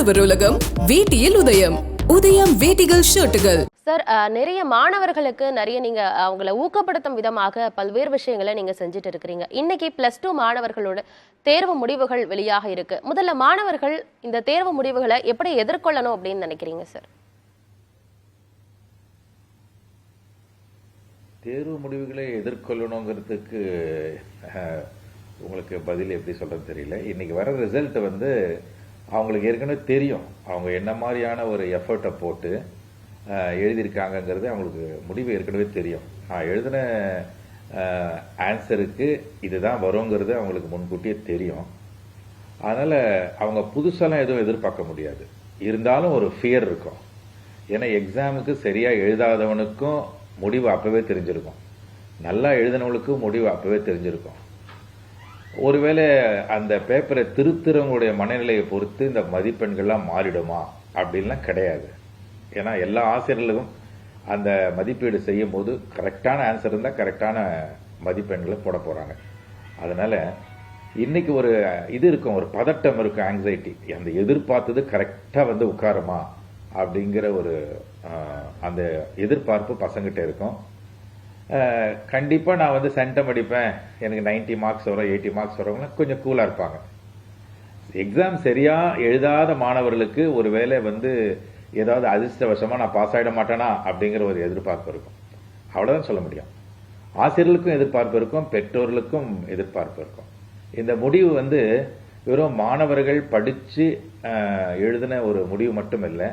உழவர் உலகம் வேட்டியில் உதயம். உதயம் வேட்டிகள் ஷர்ட்டுகள். சார், நிறைய மாணவர்களுக்கு நீங்க அவங்கள ஊக்கப்படுத்தும் விதமாக பல்வேறு விஷயங்களை நீங்க செஞ்சுட்டு இருக்கிறீங்க. இன்னைக்கு +2 மாணவர்களோட தேர்வு முடிவுகள் வெளியாக இருக்கு. முதல்ல மாணவர்கள் இந்த தேர்வு முடிவுகளை எப்படி எதிர்கொள்ளணும் அப்படின்னு நினைக்கிறீங்க சார்? தேர்வு முடிவுகளை எதிர்கொள்ளணுங்கிறதுக்கு உங்களுக்கு பதில் எப்படி சொல்றது தெரியல. இன்னைக்கு வர ரிசல்ட் அவங்களுக்கு ஏற்கனவே தெரியும். அவங்க என்ன மாதிரியான ஒரு எஃபர்ட்டை போட்டு எழுதியிருக்காங்கங்கிறது அவங்களுக்கு முடிவு ஏற்கனவே தெரியும். நான் எழுதின ஆன்சருக்கு இதுதான் வருங்கிறது அவங்களுக்கு முன்கூட்டியே தெரியும். அதனால் அவங்க புதுசெல்லாம் எதுவும் எதிர்பார்க்க முடியாது. இருந்தாலும் ஒரு ஃபியர் இருக்கும். ஏன்னா எக்ஸாமுக்கு சரியாக எழுதாதவனுக்கும் முடிவு அப்பவே தெரிஞ்சிருக்கும், நல்லா எழுதினவங்களுக்கும் முடிவு அப்பவே தெரிஞ்சிருக்கும். ஒருவேளை அந்த பேப்பரை திருத்துறவங்களுடைய மனநிலையை பொறுத்து இந்த மதிப்பெண்கள்லாம் மாறிடுமா அப்படின்லாம் கிடையாது. ஏன்னா எல்லா ஆசிரியர்களுக்கும் அந்த மதிப்பீடு செய்யும் போது கரெக்டான ஆன்சர் இருந்தால் கரெக்டான மதிப்பெண்களை போட போகிறாங்க. அதனால் இன்னைக்கு ஒரு இது இருக்கும், ஒரு பதட்டம் இருக்கும், ஆங்ஸைட்டி. அந்த எதிர்பார்த்தது கரெக்டாக உட்காருமா அப்படிங்கிற ஒரு அந்த எதிர்பார்ப்பு பசங்கிட்ட இருக்கும். கண்டிப்பாக நான் சென்டம் அடிப்பேன், எனக்கு 90 மார்க்ஸ் வரும், 80 மார்க்ஸ் வரவங்க கொஞ்சம் கூலாக இருப்பாங்க. எக்ஸாம் சரியாக எழுதாத மாணவர்களுக்கு ஒருவேளை ஏதாவது அதிர்ஷ்டவசமாக நான் பாஸ் ஆகிட மாட்டேனா அப்படிங்கிற ஒரு எதிர்பார்ப்பு இருக்கும். அவ்வளோதான் சொல்ல முடியும். ஆசிரியர்களுக்கும் எதிர்பார்ப்பு இருக்கும், பெற்றோர்களுக்கும் எதிர்பார்ப்பு இருக்கும். இந்த முடிவு வெறும் மாணவர்கள் படித்து எழுதின ஒரு முடிவு மட்டும் இல்லை.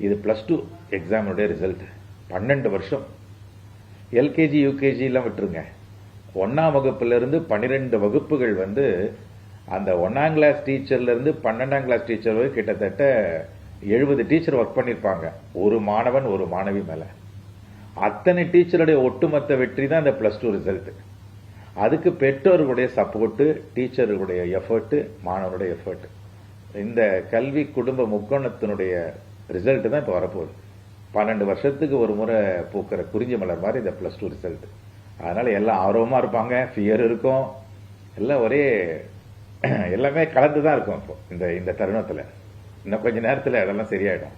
இது +2 எக்ஸாமுடைய ரிசல்ட். 12 வருஷம் எல்கேஜி யூகேஜிலாம் விட்டுருங்க, 1ஆம் வகுப்புலேருந்து 12 வகுப்புகள் அந்த 1ஆம் கிளாஸ் டீச்சர்லேருந்து 12ஆம் கிளாஸ் டீச்சர் வரை கிட்டத்தட்ட 70 டீச்சர் ஒர்க் பண்ணியிருப்பாங்க ஒரு மாணவன் ஒரு மாணவி மேலே. அத்தனை டீச்சருடைய ஒட்டுமொத்த வெற்றி தான் இந்த +2 ரிசல்ட். அதுக்கு பெற்றோர்களுடைய சப்போர்ட்டு, டீச்சர்களுடைய எஃபர்ட்டு, மாணவருடைய எஃபர்ட், இந்த கல்வி குடும்ப முக்கோணத்தினுடைய ரிசல்ட் தான் இப்போ வரப்போகுது. 12 வருஷத்துக்கு ஒரு முறை பூக்கிற குறிஞ்சி மலர் மாதிரி இந்த +2 ரிசல்ட். அதனால எல்லாம் ஆர்வமாக இருப்பாங்க, ஃபியர் இருக்கும், எல்லாம் எல்லாமே கலந்து தான் இருக்கும். இப்போ இந்த தருணத்தில் இன்னும் கொஞ்ச நேரத்தில் அதெல்லாம் சரியாயிடும்.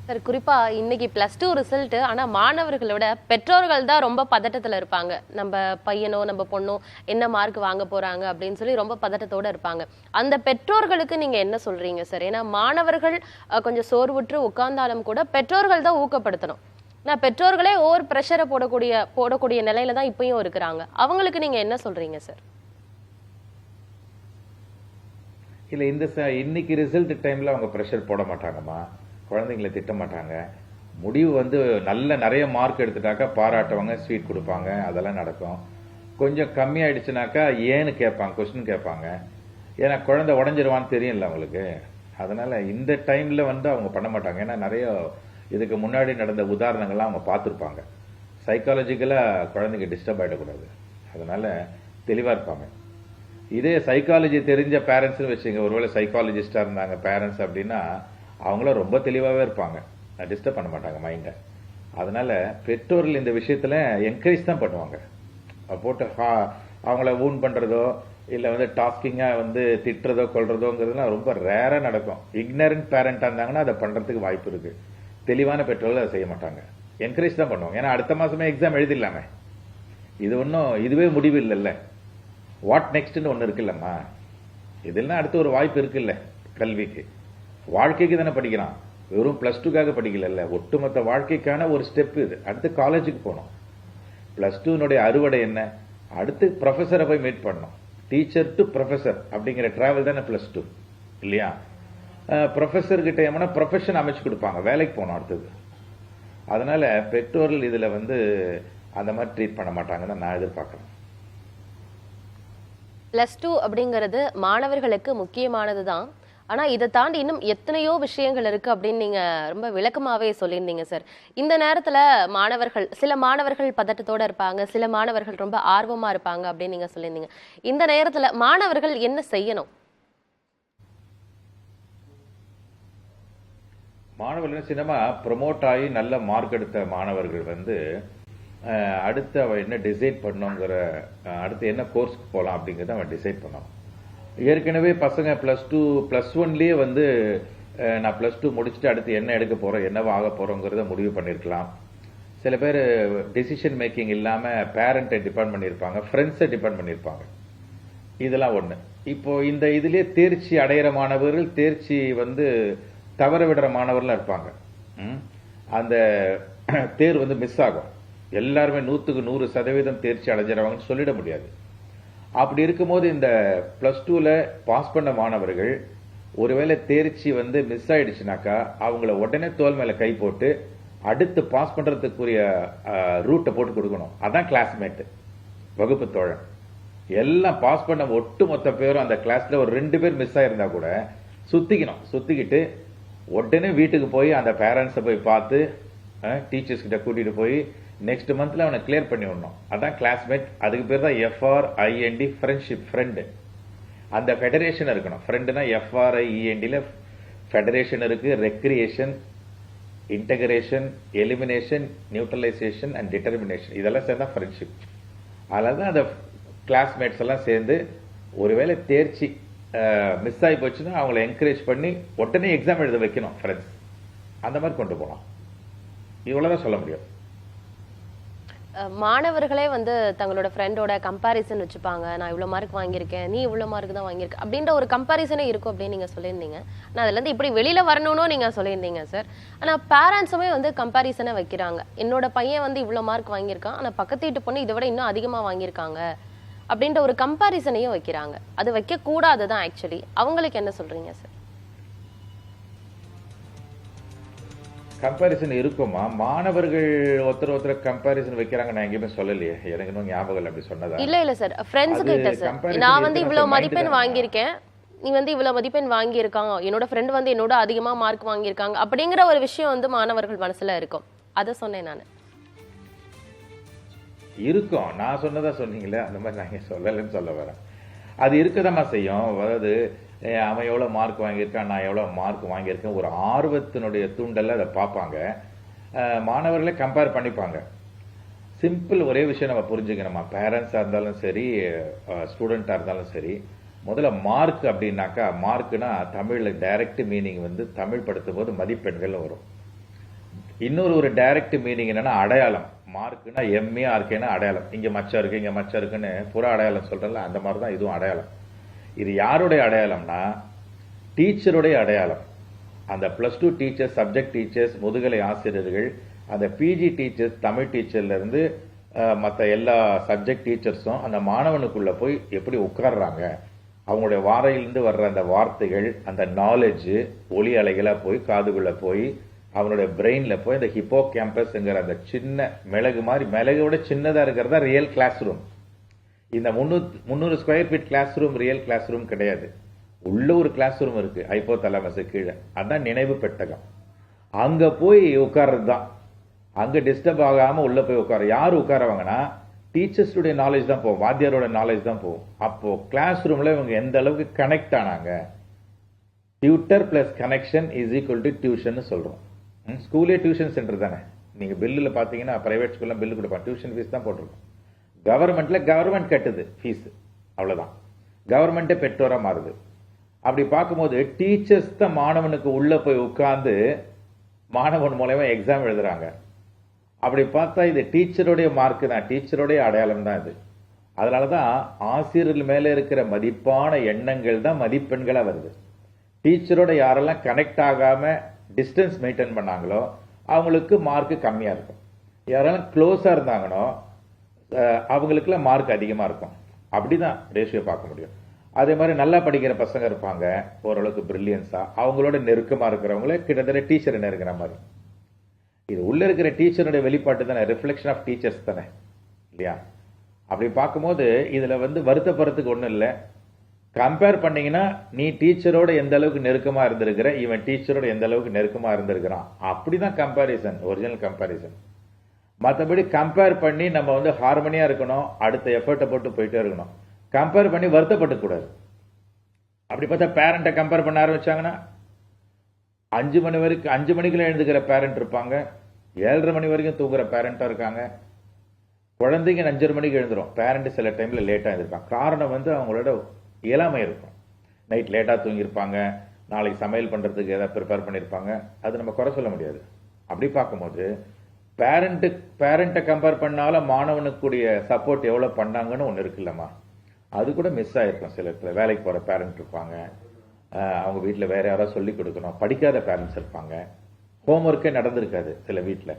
சார், குறிப்பா இன்னைக்கு +2 ரிசல்ட், ஆனா மாணவர்களோட பெற்றோர்கள் தான் ரொம்ப பதட்டத்துல இருப்பாங்க. நம்ம பையனோ நம்ம பொண்ணோ என்ன மார்க் வாங்க போறாங்க அப்படின்னு சொல்லி ரொம்ப பதட்டத்தோட இருப்பாங்க. அந்த பெற்றோர்களுக்கு நீங்க என்ன சொல்றீங்க சார்? ஏன்னா மாணவர்கள் கொஞ்சம் சோர்வுற்று உட்கார்ந்தாலும் கூட பெற்றோர்கள் தான் ஊக்கப்படுத்தணும். நான் பெற்றோர்களே ஓவர் ப்ரெஷரை போடக்கூடிய நிலையில தான் இப்பயும் இருக்கிறாங்க. அவங்களுக்கு நீங்க என்ன சொல்றீங்க சார்? இல்லை, இன்னைக்கு ரிசல்ட் டைம்ல அவங்க ப்ரெஷர் போட மாட்டாங்கம்மா, குழந்தைங்களை திட்ட மாட்டாங்க. முடிவு நிறைய மார்க் எடுத்துட்டாக்கா பாராட்டுவாங்க, ஸ்வீட் கொடுப்பாங்க, அதெல்லாம் நடக்கும். கொஞ்சம் கம்மியாயிடுச்சுனாக்கா ஏன்னு கேட்பாங்க, கொஸ்டின் கேட்பாங்க. ஏன்னா குழந்தை உடஞ்சிருவான்னு தெரியும்ல அவங்களுக்கு. அதனால இந்த டைம்ல அவங்க பண்ண மாட்டாங்க. ஏன்னா நிறைய இதுக்கு முன்னாடி நடந்த உதாரணங்கள்லாம் அவங்க பார்த்துருப்பாங்க. சைக்காலஜிக்கலாக குழந்தைங்க டிஸ்டர்ப் ஆகிடக்கூடாது, அதனால தெளிவாக இருப்பாங்க. இதே சைக்காலஜி தெரிஞ்ச பேரண்ட்ஸ்னு வச்சுங்க, ஒருவேளை சைக்காலஜிஸ்டாக இருந்தாங்க பேரண்ட்ஸ் அப்படின்னா அவங்களும் ரொம்ப தெளிவாகவே இருப்பாங்க, டிஸ்டர்ப் பண்ண மாட்டாங்க மைண்டை. அதனால பெற்றோர்கள் இந்த விஷயத்தில் என்கரேஜ் தான் பண்ணுவாங்க. போட்டு அவங்கள ஊன் பண்ணுறதோ இல்லை டாஸ்கிங்காக திட்டுறதோ கொள்றதோங்கிறதுலாம் ரொம்ப ரேராக நடக்கும். இக்னரண்ட் பேரண்டாக இருந்தாங்கன்னா அதை பண்ணுறதுக்கு வாய்ப்பு இருக்குது. தெளிவான பெற்றோர்கள் அதை செய்ய மாட்டாங்க, என்கரேஜ் தான் பண்ணுவாங்க. ஏன்னா அடுத்த மாதமே எக்ஸாம் எழுதிடலாமே, இதுவே முடிவு இல்லைல்ல, வாட் நெக்ஸ்ட்னு ஒன்று இருக்குல்லம்மா. இதெல்லாம் அடுத்து ஒரு வாய்ப்பு இருக்குல்ல கல்விக்கு, வாழ்க்கைக்கு தானே படிக்கிறான், வெறும் +2க்காக படிக்கல, ஒட்டுமொத்த வாழ்க்கைக்கான ஒரு ஸ்டெப் இது. அடுத்து காலேஜுக்கு போகணும். +2னுடைய அறுவடை என்ன? அடுத்து ப்ரொஃபஸரை போய் மீட் பண்ணணும். டீச்சர் டு ப்ரொஃபஸர் அப்படிங்கிற டிராவல் தானே +2 இல்லையா? ப்ரொஃபஸர்கிட்ட ஏன்னா ப்ரொஃபஷன் அமைச்சு கொடுப்பாங்க, வேலைக்கு போகணும் அடுத்தது. அதனால பெற்றோர்கள் இதில் அந்த மாதிரி ட்ரீட் பண்ண மாட்டாங்கன்னு நான் எதிர்பார்க்குறேன். +2 அப்படிங்கிறது மாணவர்களுக்கு முக்கியமானது தான். ஆனா இதை தாண்டி இன்னும் எத்தனையோ விஷயங்கள் இருக்கு அப்படின்னு நீங்க ரொம்ப விளக்கமாவே சொல்லியிருந்தீங்க சார். இந்த நேரத்துல சில மாணவர்கள் பதட்டத்தோட இருப்பாங்க, சில மாணவர்கள் ரொம்ப ஆர்வமா இருப்பாங்க அப்படின்னு நீங்க சொல்லியிருந்தீங்க. இந்த நேரத்துல மாணவர்கள் என்ன செய்யணும்? மாணவர்கள் சினிமா ப்ரொமோட் ஆகி நல்ல மார்க் எடுத்த மாணவர்கள் அடுத்து அவன் என்ன டிசைட் பண்ணுங்கிற, அடுத்து என்ன கோர்ஸ்க்கு போகலாம் அப்படிங்கிறத அவன் டிசைட் பண்ணணும். ஏற்கனவே பசங்க +2 +1லயே வந்து நான் +2 முடிச்சுட்டு அடுத்து என்ன எடுக்க போறோம், என்னவா ஆக போறோங்கிறத முடிவு பண்ணிருக்கலாம். சில பேர் டெசிஷன் மேக்கிங் இல்லாம பேரண்ட்டை டிபெண்ட் பண்ணியிருப்பாங்க, ஃப்ரெண்ட்ஸை டிபெண்ட் பண்ணியிருப்பாங்க. இதெல்லாம் ஒண்ணு. இப்போ இந்த இதுலயே தேர்ச்சி அடையிற மாணவர்கள், தேர்ச்சி வந்து தவற விடுற மாணவர்கள் இருப்பாங்க. அந்த தேர்வு வந்து மிஸ் ஆகும். எல்லாருமே 100க்கு 100% தேர்ச்சி அடைஞ்சிடவாங்கன்னு சொல்லிட முடியாது. அப்படி இருக்கும்போது இந்த +2ல பாஸ் பண்ண மாணவர்கள் ஒருவேளை தேர்ச்சி வந்து மிஸ் ஆயிடுச்சுனாக்கா அவங்கள உடனே தோல் மேல கை போட்டு அடுத்து பாஸ் பண்றதுக்குரிய ரூட்டை போட்டு கொடுக்கணும். அதான் கிளாஸ்மேட், வகுப்பு தோழன். எல்லாம் பாஸ் பண்ண ஒட்டு மொத்த பேரும் அந்த கிளாஸ்ல ஒரு 2 பேர் மிஸ் ஆயிருந்தா கூட சுத்திக்கிட்டு உடனே வீட்டுக்கு போய் அந்த பேரண்ட்ஸை போய் பார்த்து டீச்சர்ஸ் கிட்ட கூட்டிட்டு போய் நெக்ஸ்ட் மந்த்ல அவனை கிளியர் பண்ணி விடணும். அதான் கிளாஸ்மேட். அதுக்கு பேர் தான் FRIND, ஃப்ரெண்ட்ஷிப், ஃப்ரெண்டு. அந்த ஃபெடரேஷன் இருக்கணும். ஃப்ரெண்டுனா FRIENDல ஃபெடரேஷன் இருக்கு, recreation, integration, elimination, neutralisation and determination, இதெல்லாம் சேர்ந்தா ஃப்ரெண்ட்ஷிப். அதில் தான் அந்த கிளாஸ்மேட்ஸ் எல்லாம் சேர்ந்து ஒருவேளை தேர்ச்சி மிஸ் ஆகி போச்சுன்னா அவங்கள என்கரேஜ் பண்ணி உடனே எக்ஸாம் எழுத வைக்கணும் ஃப்ரெண்ட்ஸ். அந்த மாதிரி கொண்டு போகலாம். இவ்வளவுதான் சொல்ல முடியும். மாணவர்களே வந்து தங்களோட ஃப்ரெண்டோட கம்பாரிசன் வச்சுப்பாங்க. நான் இவ்வளவு மார்க் வாங்கியிருக்கேன், நீ இவ்வளவு மார்க் தான் வாங்கியிருக்க அப்படின்ற ஒரு கம்பாரிசனே இருக்கும் அப்படின்னு நீங்க சொல்லியிருந்தீங்க. நான் அதுல இருந்து இப்படி வெளியில வரணும்னு நீங்க சொல்லியிருந்தீங்க சார். ஆனா பேரண்ட்ஸுமே வந்து கம்பாரிசனை வைக்கிறாங்க. என்னோட பையன் வந்து இவ்வளவு மார்க் வாங்கியிருக்கான், ஆனா பக்கத்து வீட்டு பொண்ணு இதை விட இன்னும் அதிகமா வாங்கியிருக்காங்க அப்படின்ற ஒரு கம்பாரிசனையும் வைக்கிறாங்க. அது வைக்க கூடாதுதான் ஆக்சுவலி. அவங்களுக்கு என்ன சொல்றீங்க சார்? கம்பாரிசன் இருக்குமா? மாணவர்கள் ஒருத்தர் கம்பாரிசன் வைக்கிறாங்க நான் எங்கேயுமே சொல்லலையே. எனக்கு இன்னும் ஞாபகம் இல்லை அப்படி சொன்னதா. இல்ல சார், ஃப்ரெண்ட்ஸ் கிட்ட சார் நான் வந்து இவ்வளவு மதிப்பெண் வாங்கியிருக்கேன், நீ வந்து இவ்வளவு மதிப்பெண் வாங்கியிருக்காங்க, என்னோட ஃப்ரெண்ட் வந்து என்னோட அதிகமா மார்க் வாங்கியிருக்காங்க அப்படிங்கிற ஒரு விஷயம் வந்து மாணவர்கள் மனசுல இருக்கும். அதை சொன்னேன் நான். இருக்கும். நான் சொன்னதா சொன்னீங்களே, அந்த மாதிரி நான் சொல்லலைன்னு சொல்ல வரேன். அது இருக்கதாமா செய்யும். அதாவது அவன் எவ்வளவு மார்க் வாங்கியிருக்கான், நான் எவ்வளவு மார்க் வாங்கியிருக்கேன், ஒரு ஆர்வத்தினுடைய தூண்டல்ல அதை பார்ப்பாங்க. மாணவர்களே கம்பேர் பண்ணிப்பாங்க. சிம்பிள் ஒரே விஷயம் நம்ம புரிஞ்சுக்கணுமா, பேரண்ட்ஸா இருந்தாலும் சரி, ஸ்டூடெண்டா இருந்தாலும் சரி, முதல்ல மார்க் அப்படின்னாக்கா, மார்க்னா தமிழ்ல டைரக்ட் மீனிங் வந்து தமிழ் படுத்தும் போது மதிப்பெண்கள் வரும். இன்னொரு டைரக்ட் மீனிங் என்னன்னா அடையாளம். மார்க்னா MARKனா அடையாளம். இங்க மச்சம் இருக்கு, இங்க மச்சம் இருக்குன்னு புற அடையாளம் சொல்றல, அந்த மாதிரி தான் இதுவும் அடையாளம். இது யாருடைய அடையாளம்னா டீச்சருடைய அடையாளம். அந்த +2 டீச்சர்ஸ், சப்ஜெக்ட் டீச்சர்ஸ், முதுகலை ஆசிரியர்கள், அந்த PG டீச்சர்ஸ், தமிழ் டீச்சர்ல இருந்து மற்ற எல்லா சப்ஜெக்ட் டீச்சர்ஸும் அந்த மாணவனுக்குள்ள போய் எப்படி உட்கார்றாங்க, அவங்களுடைய வாரையிலிருந்து வர்ற அந்த வார்த்தைகள், அந்த நாலேஜ் ஒலி அலைகளா போய் காதுக்குள்ள போய் அவனுடைய பிரெயின்ல போய் அந்த ஹிப்போ கேம்பஸ்ங்கிற அந்த சின்ன மிளகு மாதிரி, மிளகோட சின்னதா இருக்கிறதா ரியல் கிளாஸ் ரூம். இந்த 300 square feet class room real class room கிடையாது. உள்ள ஒரு கிளாஸ் ரூம் இருக்கு, ஹைப்போதலாமஸ் கீழே. அதான் நினைவு பெட்டகம். அங்க போய் உட்கார்றது தான். அங்க டிஸ்டர்ப் ஆகாம உள்ள போய் உட்கார. யாரு உட்காரவாங்கன்னா டீச்சர்ஸுடைய நாலேஜ் தான் போகும், வாத்தியாரோட நாலேஜ் தான் போகும். அப்போ கிளாஸ் ரூம்ல இவங்க எந்த அளவுக்கு கனெக்ட் ஆனாங்க. Tutor plus connection is equal to tuition சொல்றோம். ஸ்கூலே டியூஷன் சென்டர் தானே. நீங்க பில்லுல பாத்தீங்கன்னா பிரைவேட் ஸ்கூல்ல பில்லு கொடுப்பாங்க, டியூஷன் ஃபீஸ் தான் போட்டிருக்கோம். கவர்மெண்ட்ல கவர்மெண்ட் கட்டுது ஃபீஸ், அவ்வளவுதான். கவர்மெண்டே பெற்றோரா மாறுது. அப்படி பார்க்கும்போது டீச்சர்ஸ் தான் மாணவனுக்கு உள்ள போய் உட்கார்ந்து மாணவன் மூலமா எக்ஸாம் எழுதுறாங்க. அப்படி பார்த்தா இது டீச்சருடைய மார்க் தான், டீச்சருடைய அடையாளம் தான் இது. அதனாலதான் ஆசிரியர்கள் மேல இருக்கிற மதிப்பான எண்ணங்கள் தான் மதிப்பெண்களா வருது. டீச்சரோட யாரெல்லாம் கனெக்ட் ஆகாம டிஸ்டன்ஸ் மெயின்டைன் பண்ணாங்களோ அவங்களுக்கு மார்க் கம்மியா இருக்கும். யாரெல்லாம் க்ளோஸா இருந்தாங்களோ அவங்களுக்குலாம் மார்க் அதிகமா இருக்கும். அப்படிதான் ரேஷியோ பார்க்க முடியும். அதே மாதிரி நல்லா படிக்கிற பசங்க இருப்பாங்க, ஓரளவுக்கு பிரில்லியன்ஸா, அவங்களோட நெருக்கமா இருக்கிறவங்களே கிட்டத்தட்ட டீச்சரை நெருங்கிற மாதிரி. இது உள்ள இருக்கிற டீச்சருடைய வெளிப்பாட்டு தானே, ரிஃப்ளெக்ஷன் ஆஃப் டீச்சர்ஸ் தானே, இல்லையா? அப்படி பார்க்கும்போது இதுல வந்து வருத்தப்படுறதுக்கு ஒண்ணும் இல்லை. கம்பேர் பண்ணீங்கன்னா நீ டீச்சரோட எந்த அளவுக்கு நெருக்கமா இருந்திருக்கிற, இவன் டீச்சரோட எந்த அளவுக்கு நெருக்கமா இருந்திருக்கிறான், அப்படிதான் கம்பாரிசன், ஒரிஜினல் கம்பாரிசன். மற்றபடி கம்பேர் பண்ணி நம்ம வந்து ஹார்மனியா இருக்கணும், அடுத்த எஃபர்ட்டை போட்டு போயிட்டே இருக்கணும். கம்பேர் பண்ணி வருத்தப்பட்டு கூடாது. அப்படி பார்த்தா பேரண்ட்டை கம்பேர் பண்ண ஆரம்பிச்சாங்கன்னா 5 மணி வரைக்கும் 5 மணிக்குள்ள எழுந்துக்கிற பேரண்ட் இருப்பாங்க, 7:30 மணி வரைக்கும் தூங்குற பேரண்டா இருக்காங்க. குழந்தைங்க 5:30 மணிக்கு எழுந்துரும், பேரண்ட் சில டைம்ல லேட்டா எழுந்திருப்பாங்க. காரணம் வந்து அவங்களோட இயலாமை இருக்கும். நைட் லேட்டாக தூங்கியிருப்பாங்க, நாளைக்கு சமையல் பண்ணுறதுக்கு எதாவது ப்ரிப்பேர் பண்ணியிருப்பாங்க. அது நம்ம குறை சொல்ல முடியாது. அப்படி பார்க்கும்போது பேரண்ட்டை கம்பேர் பண்ணாலும் மாணவனுக்கு கூடிய சப்போர்ட் எவ்வளோ பண்ணாங்கன்னு ஒன்று இருக்குல்லம்மா, அது கூட மிஸ் ஆகிருக்கும். சில இடத்துல வேலைக்கு போகிற பேரண்ட் இருப்பாங்க, அவங்க வீட்டில் வேறு யாராவது சொல்லிக் கொடுக்கணும், படிக்காத பேரண்ட்ஸ் இருப்பாங்க, ஹோம்ஒர்க்கே நடந்திருக்காது சில வீட்டில்.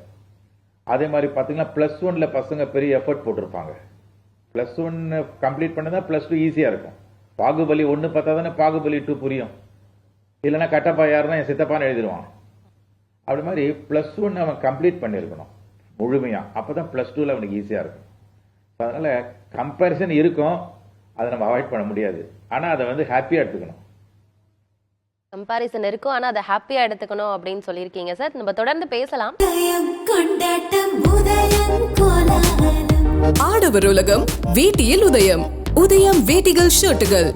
அதே மாதிரி பார்த்தீங்கன்னா +1 பசங்க பெரிய எஃபர்ட் போட்டிருப்பாங்க. +1 கம்ப்ளீட் பண்ண தான் +2 ஈஸியாக இருக்கும். பாகுபலி 1 பார்த்தா தானே பாகுபலி 2 புரியும். இல்லைன்னா கட்டப்பா யாருன்னா என் சித்தப்பான்னு எழுதிடுவான். அப்படி மாதிரி +1 அவன் கம்ப்ளீட் பண்ணியிருக்கணும் முழுமையாக, அப்போ தான் +2 அவனுக்கு ஈஸியாக இருக்கும். அதனால் கம்பேரிசன் இருக்கும், அதை நம்ம அவாய்ட் பண்ண முடியாது. ஆனால் அதை வந்து ஹாப்பியாக எடுத்துக்கணும். கம்பாரிசன் இருக்கும், ஆனா அதை ஹாப்பியா எடுத்துக்கணும் அப்படின்னு சொல்லியிருக்கீங்க சார். நம்ம தொடர்ந்து பேசலாம். ஆடவர் உலகம் வேட்டியில் உதயம். உதயம் வேட்டிகள் ஷர்ட்டுகள்.